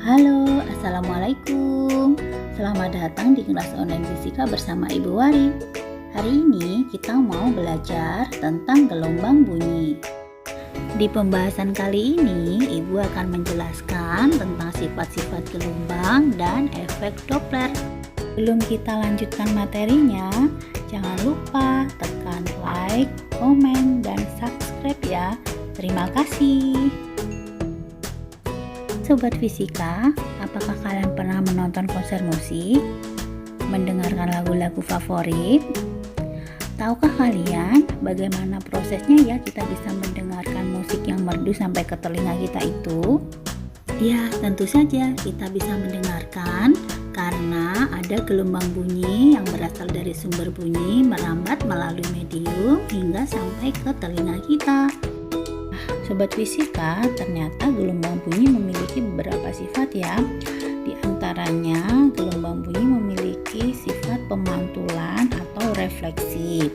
Halo, Assalamualaikum. Selamat datang di kelas online fisika bersama Ibu Wari. Hari ini kita mau belajar tentang gelombang bunyi. Di pembahasan kali ini, Ibu akan menjelaskan tentang sifat-sifat gelombang dan efek Doppler. Sebelum kita lanjutkan materinya, jangan lupa tekan like, komen, dan subscribe ya. Terima kasih. Sobat Fisika, apakah kalian pernah menonton konser musik? Mendengarkan lagu-lagu favorit? Tahukah kalian bagaimana prosesnya ya kita bisa mendengarkan musik yang merdu sampai ke telinga kita itu? Ya, tentu saja kita bisa mendengarkan karena ada gelombang bunyi yang berasal dari sumber bunyi merambat melalui medium hingga sampai ke telinga kita. Sobat Fisika, ternyata gelombang bunyi memiliki beberapa sifat ya. Di antaranya, gelombang bunyi memiliki sifat pemantulan atau refleksi.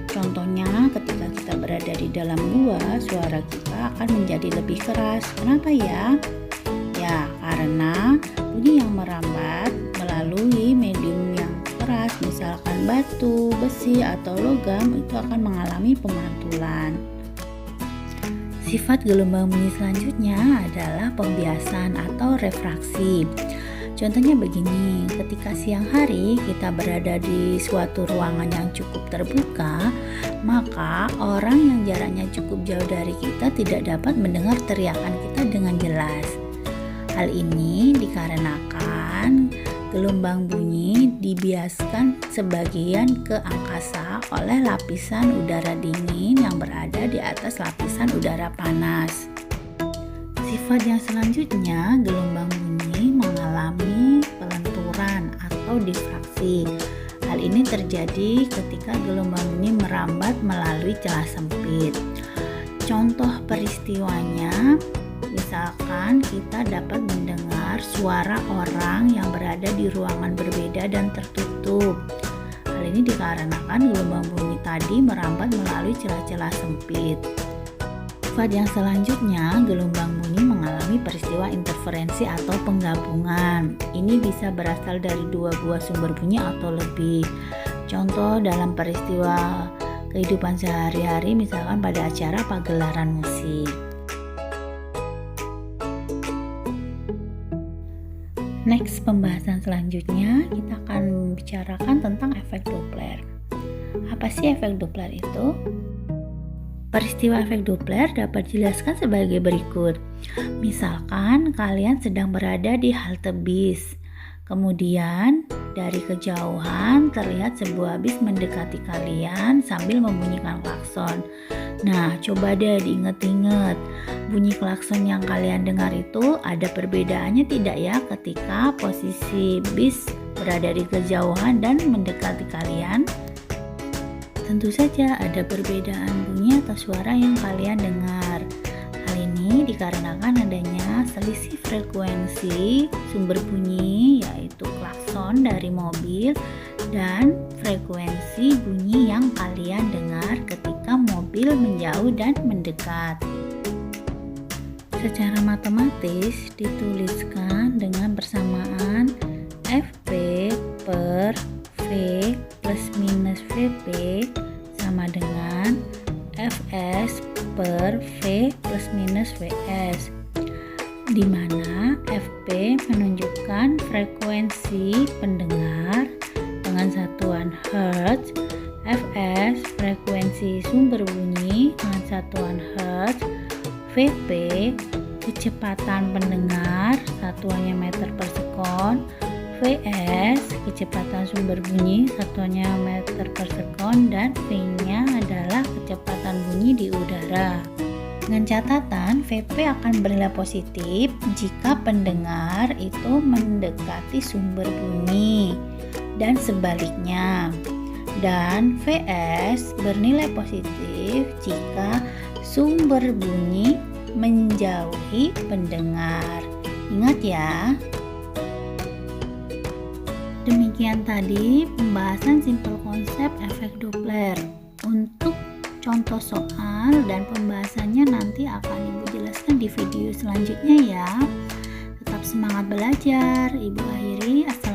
Contohnya, ketika kita berada di dalam gua, suara kita akan menjadi lebih keras. Kenapa ya? Ya, karena bunyi yang merambat melalui medium yang keras, misalkan batu, besi, atau logam, itu akan mengalami pemantulan. Sifat gelombang bunyi selanjutnya adalah pembiasan atau refraksi. Contohnya begini, ketika siang hari kita berada di suatu ruangan yang cukup terbuka, maka orang yang jaraknya cukup jauh dari kita tidak dapat mendengar teriakan kita dengan jelas. Hal ini dikarenakan gelombang bunyi dibiaskan sebagian ke angkasa oleh lapisan udara dingin yang berada di atas lapisan udara panas. Sifat yang selanjutnya, gelombang bunyi mengalami pelenturan atau difraksi. Hal ini terjadi ketika gelombang bunyi merambat melalui celah sempit. Contoh peristiwanya, misalkan kita dapat mendengar suara orang yang berada di ruangan berbeda dan tertutup. Hal ini dikarenakan gelombang bunyi tadi merambat melalui celah-celah sempit. Sifat yang selanjutnya, gelombang bunyi mengalami peristiwa interferensi atau penggabungan. Ini bisa berasal dari dua buah sumber bunyi atau lebih. Contoh dalam peristiwa kehidupan sehari-hari, misalkan pada acara pagelaran musik. Next, pembahasan selanjutnya kita akan membicarakan tentang efek Doppler. Apa sih efek Doppler itu? Peristiwa efek Doppler dapat dijelaskan sebagai berikut. Misalkan kalian sedang berada di halte bis. Kemudian dari kejauhan terlihat sebuah bis mendekati kalian sambil membunyikan klakson. Nah, coba deh diinget-inget, bunyi klakson yang kalian dengar itu ada perbedaannya tidak ya ketika posisi bis berada di kejauhan dan mendekati kalian? Tentu saja ada perbedaan bunyi atau suara yang kalian dengar. Hal ini dikarenakan adanya selisih frekuensi sumber bunyi, yaitu klakson dari mobil, dan frekuensi bunyi yang kalian dengar ketika mobil menjauh dan mendekat. Secara matematis dituliskan dengan persamaan Fp per V plus minus Vp sama dengan Fs per V plus minus Vs, di mana Fp menunjukkan frekuensi pendengar dengan satuan Hertz, Fs frekuensi sumber bunyi dengan satuan Hertz, Vp kecepatan pendengar satuannya meter per sekon, Vs kecepatan sumber bunyi satuannya meter per sekon, dan V-nya adalah kecepatan bunyi di udara. Dengan catatan, Vp akan bernilai positif jika pendengar itu mendekati sumber bunyi dan sebaliknya. Dan Vs bernilai positif jika sumber bunyi menjauhi pendengar. Ingat ya. Demikian tadi pembahasan simpel konsep efek Doppler. Untuk contoh soal dan pembahasannya nanti akan Ibu jelaskan di video selanjutnya ya. Tetap semangat belajar. Ibu akhiri. Assalamualaikum.